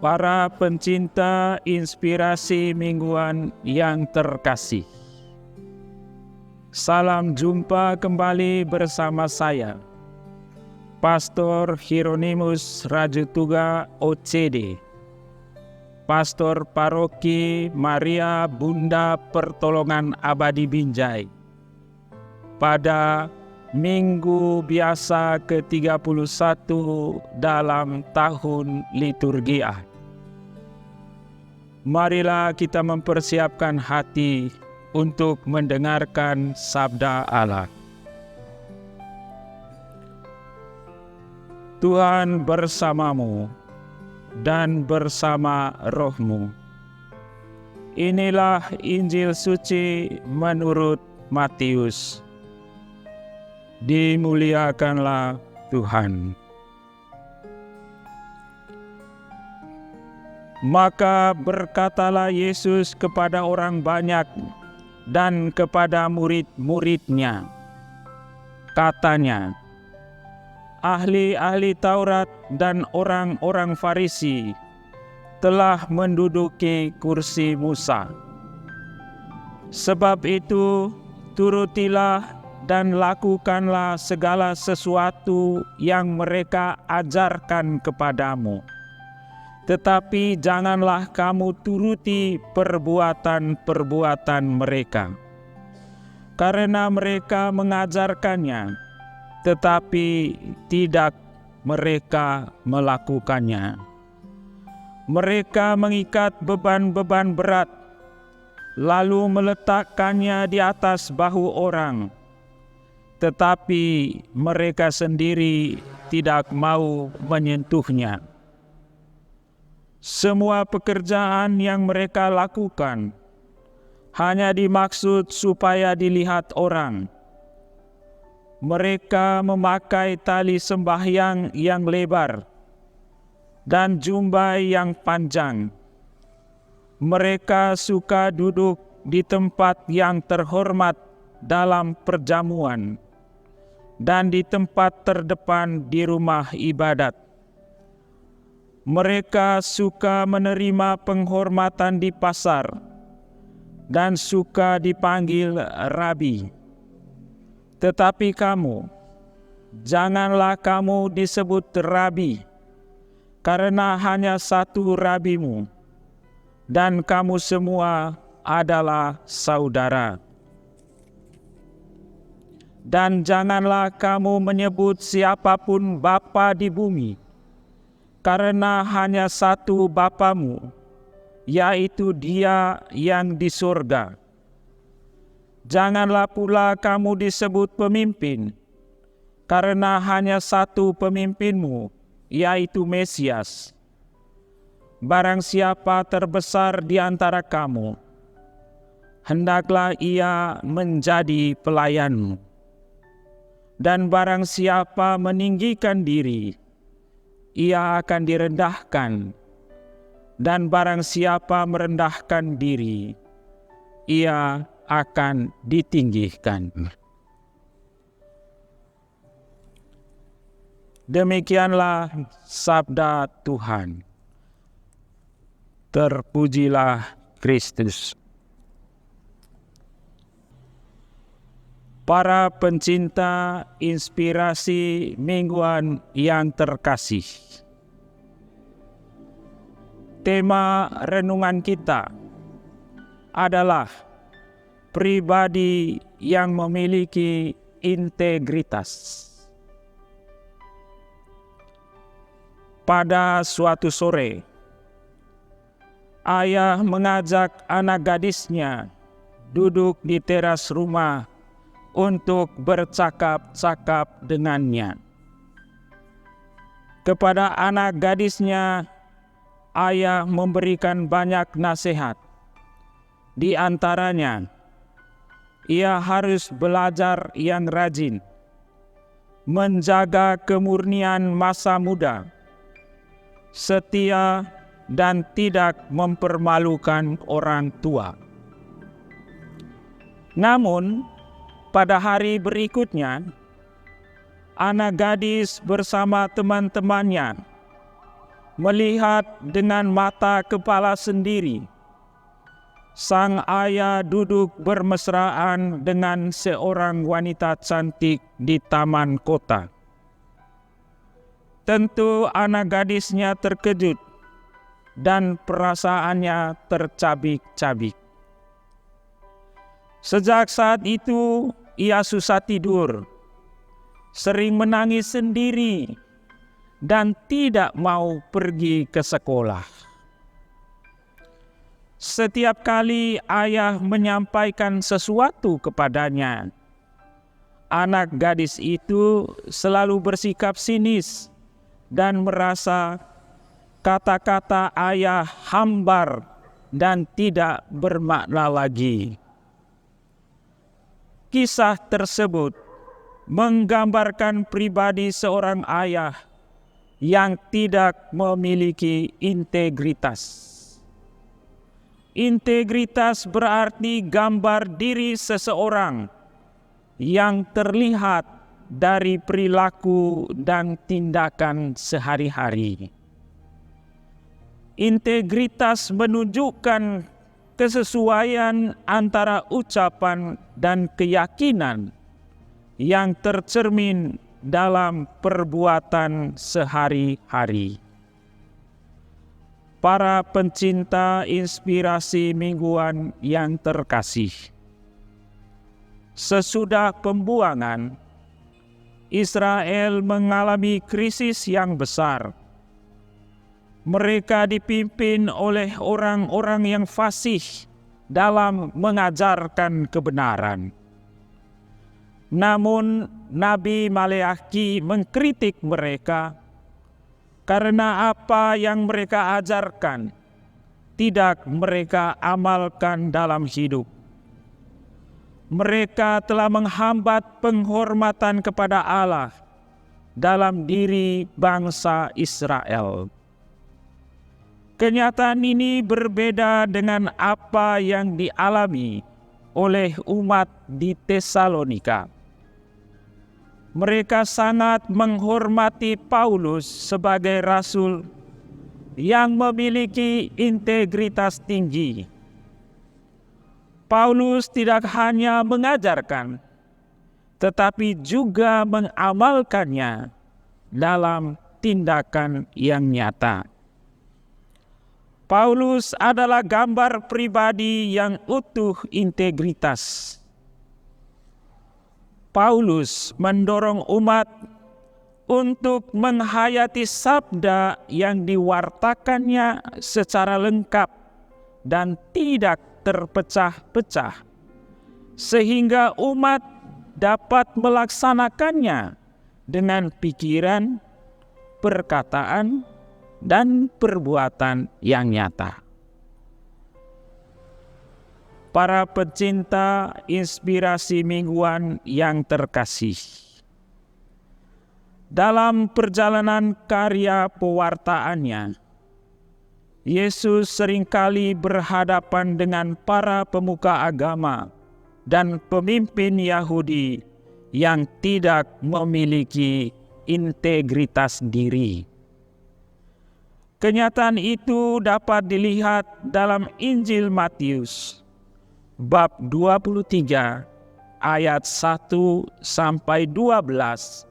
Para pencinta inspirasi mingguan yang terkasih, salam jumpa kembali bersama saya, Pastor Hieronymus Rajutuga OCD, Pastor Paroki Maria Bunda Pertolongan Abadi Binjai, pada Minggu Biasa ke-31 dalam tahun liturgia. Marilah kita mempersiapkan hati untuk mendengarkan sabda Allah. Tuhan bersamamu dan bersama rohmu. Inilah Injil suci menurut Matius. Dimuliakanlah Tuhan. Maka berkatalah Yesus kepada orang banyak dan kepada murid-muridnya. Katanya, ahli-ahli Taurat dan orang-orang Farisi telah menduduki kursi Musa. Sebab itu, turutilah dan lakukanlah segala sesuatu yang mereka ajarkan kepadamu. Tetapi janganlah kamu turuti perbuatan-perbuatan mereka, karena mereka mengajarkannya, tetapi tidak mereka melakukannya. Mereka mengikat beban-beban berat, lalu meletakkannya di atas bahu orang, tetapi mereka sendiri tidak mau menyentuhnya. Semua pekerjaan yang mereka lakukan hanya dimaksud supaya dilihat orang. Mereka memakai tali sembahyang yang lebar dan jumbai yang panjang. Mereka suka duduk di tempat yang terhormat dalam perjamuan dan di tempat terdepan di rumah ibadat. Mereka suka menerima penghormatan di pasar dan suka dipanggil rabi. Tetapi kamu, janganlah kamu disebut rabi, karena hanya satu rabimu, dan kamu semua adalah saudara. Dan janganlah kamu menyebut siapapun bapa di bumi, karena hanya satu Bapamu, yaitu Dia yang di surga. Janganlah pula kamu disebut pemimpin, karena hanya satu pemimpinmu, yaitu Mesias. Barang siapa terbesar di antara kamu, hendaklah ia menjadi pelayanmu. Dan barang siapa meninggikan diri, ia akan direndahkan, dan barang siapa merendahkan diri, ia akan ditinggikan. Demikianlah sabda Tuhan. Terpujilah Kristus. Para pencinta inspirasi mingguan yang terkasih, tema renungan kita adalah pribadi yang memiliki integritas. Pada suatu sore, ayah mengajak anak gadisnya duduk di teras rumah untuk bercakap-cakap dengannya. Kepada anak gadisnya, ayah memberikan banyak nasihat. Di antaranya, ia harus belajar yang rajin, menjaga kemurnian masa muda, setia, dan tidak mempermalukan orang tua. Namun, pada hari berikutnya, anak gadis bersama teman-temannya melihat dengan mata kepala sendiri sang ayah duduk bermesraan dengan seorang wanita cantik di taman kota. Tentu anak gadisnya terkejut dan perasaannya tercabik-cabik. Sejak saat itu ia susah tidur, sering menangis sendiri, dan tidak mau pergi ke sekolah. Setiap kali ayah menyampaikan sesuatu kepadanya, anak gadis itu selalu bersikap sinis dan merasa kata-kata ayah hambar dan tidak bermakna lagi. Kisah tersebut menggambarkan pribadi seorang ayah yang tidak memiliki integritas. Integritas berarti gambar diri seseorang yang terlihat dari perilaku dan tindakan sehari-hari. Integritas menunjukkan kesesuaian antara ucapan dan keyakinan yang tercermin dalam perbuatan sehari-hari. Para pencinta inspirasi mingguan yang terkasih, sesudah pembuangan, Israel mengalami krisis yang besar. Mereka dipimpin oleh orang-orang yang fasih dalam mengajarkan kebenaran. Namun Nabi Maleakhi mengkritik mereka karena apa yang mereka ajarkan tidak mereka amalkan dalam hidup. Mereka telah menghambat penghormatan kepada Allah dalam diri bangsa Israel. Kenyataan ini berbeda dengan apa yang dialami oleh umat di Tesalonika. Mereka sangat menghormati Paulus sebagai rasul yang memiliki integritas tinggi. Paulus tidak hanya mengajarkan, tetapi juga mengamalkannya dalam tindakan yang nyata. Paulus adalah gambar pribadi yang utuh integritas. Paulus mendorong umat untuk menghayati sabda yang diwartakannya secara lengkap dan tidak terpecah-pecah, sehingga umat dapat melaksanakannya dengan pikiran, perkataan, dan perbuatan yang nyata. Para pencinta inspirasi mingguan yang terkasih, dalam perjalanan karya pewartaannya, Yesus seringkali berhadapan dengan para pemuka agama dan pemimpin Yahudi yang tidak memiliki integritas diri. Kenyataan itu dapat dilihat dalam Injil Matius bab 23 ayat 1 sampai 12,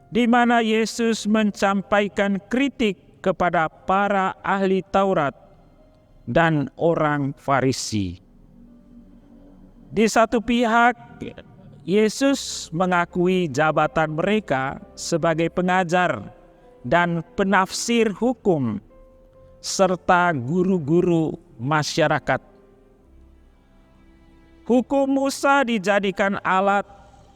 di mana Yesus menyampaikan kritik kepada para ahli Taurat dan orang Farisi. Di satu pihak, Yesus mengakui jabatan mereka sebagai pengajar dan penafsir hukum serta guru-guru masyarakat. Hukum Musa dijadikan alat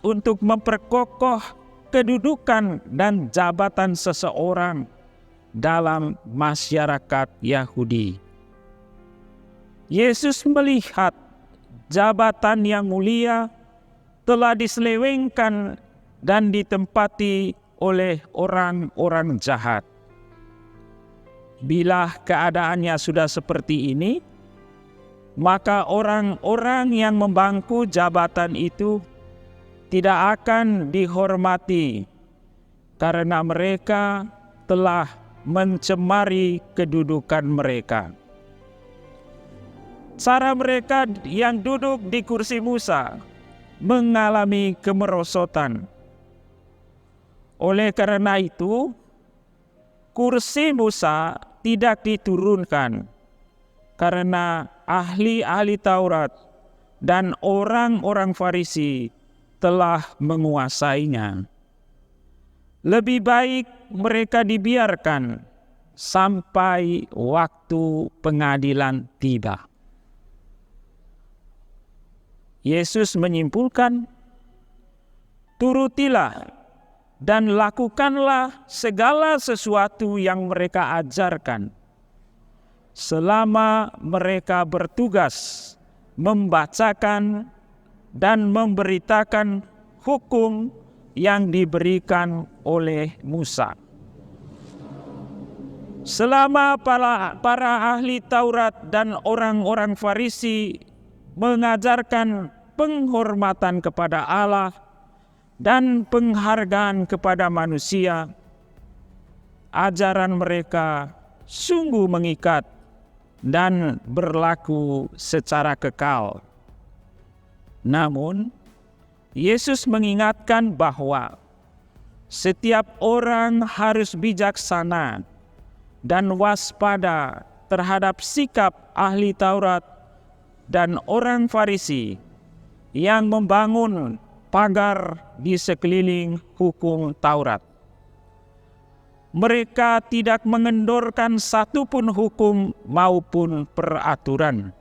untuk memperkokoh kedudukan dan jabatan seseorang dalam masyarakat Yahudi. Yesus melihat jabatan yang mulia telah diselewengkan dan ditempati oleh orang-orang jahat. Bila keadaannya sudah seperti ini, maka orang-orang yang membangku jabatan itu tidak akan dihormati karena mereka telah mencemari kedudukan mereka. Cara mereka yang duduk di kursi Musa mengalami kemerosotan. Oleh karena itu, kursi Musa tidak diturunkan karena ahli-ahli Taurat dan orang-orang Farisi telah menguasainya. Lebih baik mereka dibiarkan sampai waktu pengadilan tiba. Yesus menyimpulkan, turutilah dan lakukanlah segala sesuatu yang mereka ajarkan, selama mereka bertugas membacakan dan memberitakan hukum yang diberikan oleh Musa. Selama para ahli Taurat dan orang-orang Farisi mengajarkan penghormatan kepada Allah dan penghargaan kepada manusia, ajaran mereka sungguh mengikat dan berlaku secara kekal. Namun, Yesus mengingatkan bahwa setiap orang harus bijaksana dan waspada terhadap sikap ahli Taurat dan orang Farisi yang membangun pagar di sekeliling hukum Taurat. Mereka tidak mengendorkan satupun hukum maupun peraturan.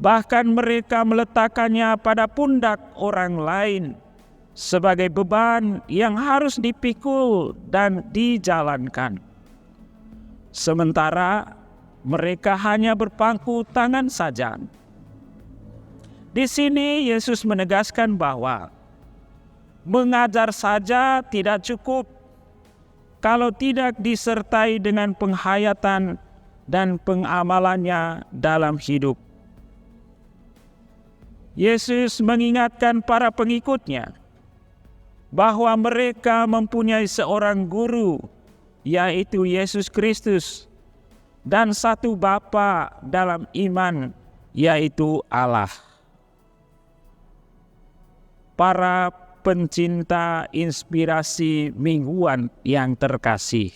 Bahkan mereka meletakkannya pada pundak orang lain sebagai beban yang harus dipikul dan dijalankan. Sementara mereka hanya berpangku tangan saja. Di sini Yesus menegaskan bahwa mengajar saja tidak cukup kalau tidak disertai dengan penghayatan dan pengamalannya dalam hidup. Yesus mengingatkan para pengikutnya bahwa mereka mempunyai seorang guru, yaitu Yesus Kristus, dan satu Bapa dalam iman, yaitu Allah. Para pencinta inspirasi mingguan yang terkasih,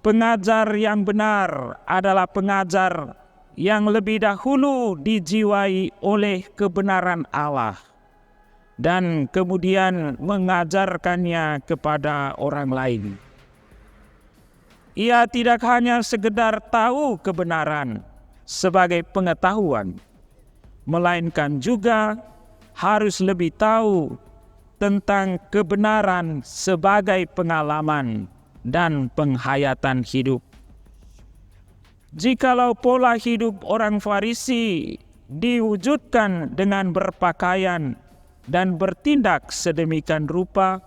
pengajar yang benar adalah pengajar yang lebih dahulu dijiwai oleh kebenaran Allah dan kemudian mengajarkannya kepada orang lain. Ia tidak hanya sekedar tahu kebenaran sebagai pengetahuan, melainkan juga harus lebih tahu tentang kebenaran sebagai pengalaman dan penghayatan hidup. Jikalau pola hidup orang Farisi diwujudkan dengan berpakaian dan bertindak sedemikian rupa,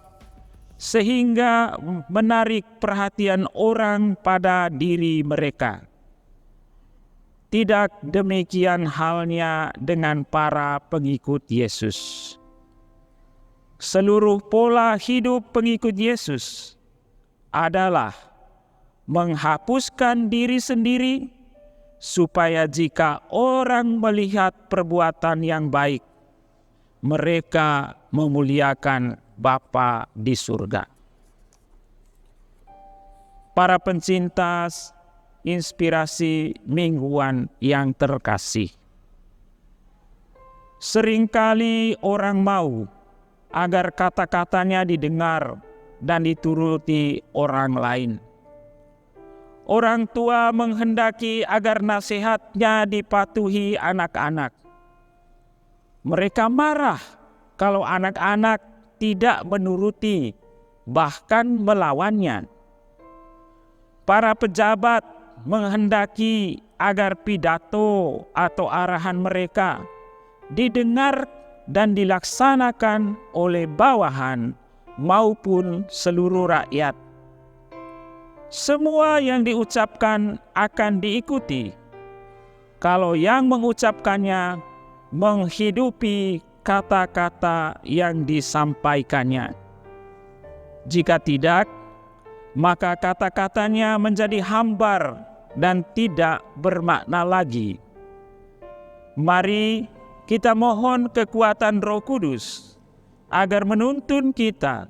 sehingga menarik perhatian orang pada diri mereka. Tidak demikian halnya dengan para pengikut Yesus. Seluruh pola hidup pengikut Yesus adalah menghapuskan diri sendiri, supaya jika orang melihat perbuatan yang baik, mereka memuliakan Bapa di surga. Para pencinta inspirasi mingguan yang terkasih, seringkali orang mau agar kata-katanya didengar dan dituruti orang lain. Orang tua menghendaki agar nasihatnya dipatuhi anak-anak. Mereka marah kalau anak-anak tidak menuruti, bahkan melawannya. Para pejabat menghendaki agar pidato atau arahan mereka didengar dan dilaksanakan oleh bawahan maupun seluruh rakyat. Semua yang diucapkan akan diikuti kalau yang mengucapkannya menghidupi kata-kata yang disampaikannya. Jika tidak, maka kata-katanya menjadi hambar dan tidak bermakna lagi. Mari kita mohon kekuatan Roh Kudus agar menuntun kita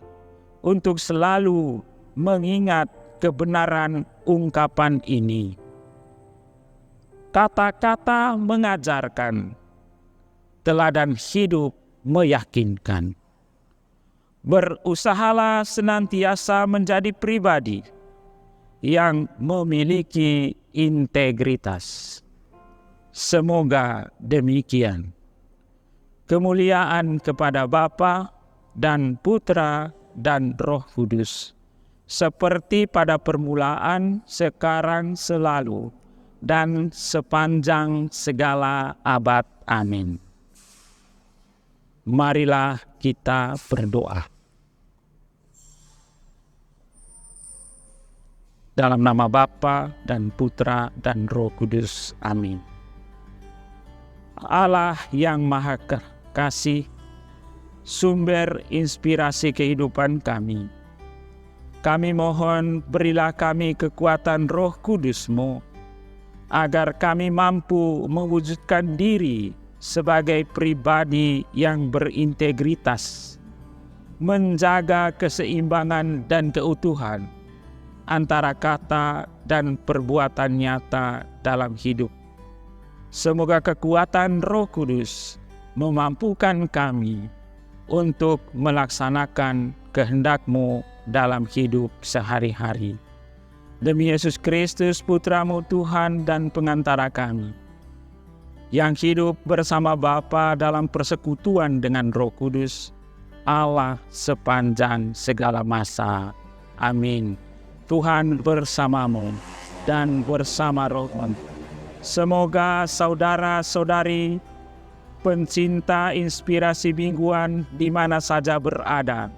untuk selalu mengingat kebenaran ungkapan ini. Kata-kata mengajarkan, teladan hidup meyakinkan. Berusahalah senantiasa menjadi pribadi yang memiliki integritas. Semoga demikian. Kemuliaan kepada Bapa dan Putra dan Roh Kudus, seperti pada permulaan, sekarang, selalu, dan sepanjang segala abad. Amin. Marilah kita berdoa. Dalam nama Bapa dan Putra dan Roh Kudus. Amin. Allah yang Maha Kasih, sumber inspirasi kehidupan kami, mohon berilah kami kekuatan Roh Kudus-Mu, agar kami mampu mewujudkan diri sebagai pribadi yang berintegritas, menjaga keseimbangan dan keutuhan antara kata dan perbuatan nyata dalam hidup. Semoga kekuatan Roh Kudus memampukan kami untuk melaksanakan kehendak-Mu dalam hidup sehari-hari. Demi Yesus Kristus, Putra-Mu Tuhan dan pengantara kami, yang hidup bersama Bapa dalam persekutuan dengan Roh Kudus, Allah sepanjang segala masa. Amin. Tuhan bersamamu dan bersama rohmu. Semoga saudara-saudari pencinta inspirasi mingguan di mana saja berada,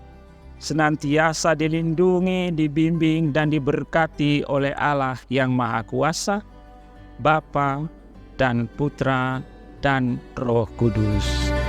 senantiasa dilindungi, dibimbing, dan diberkati oleh Allah yang Maha Kuasa, Bapa dan Putra dan Roh Kudus.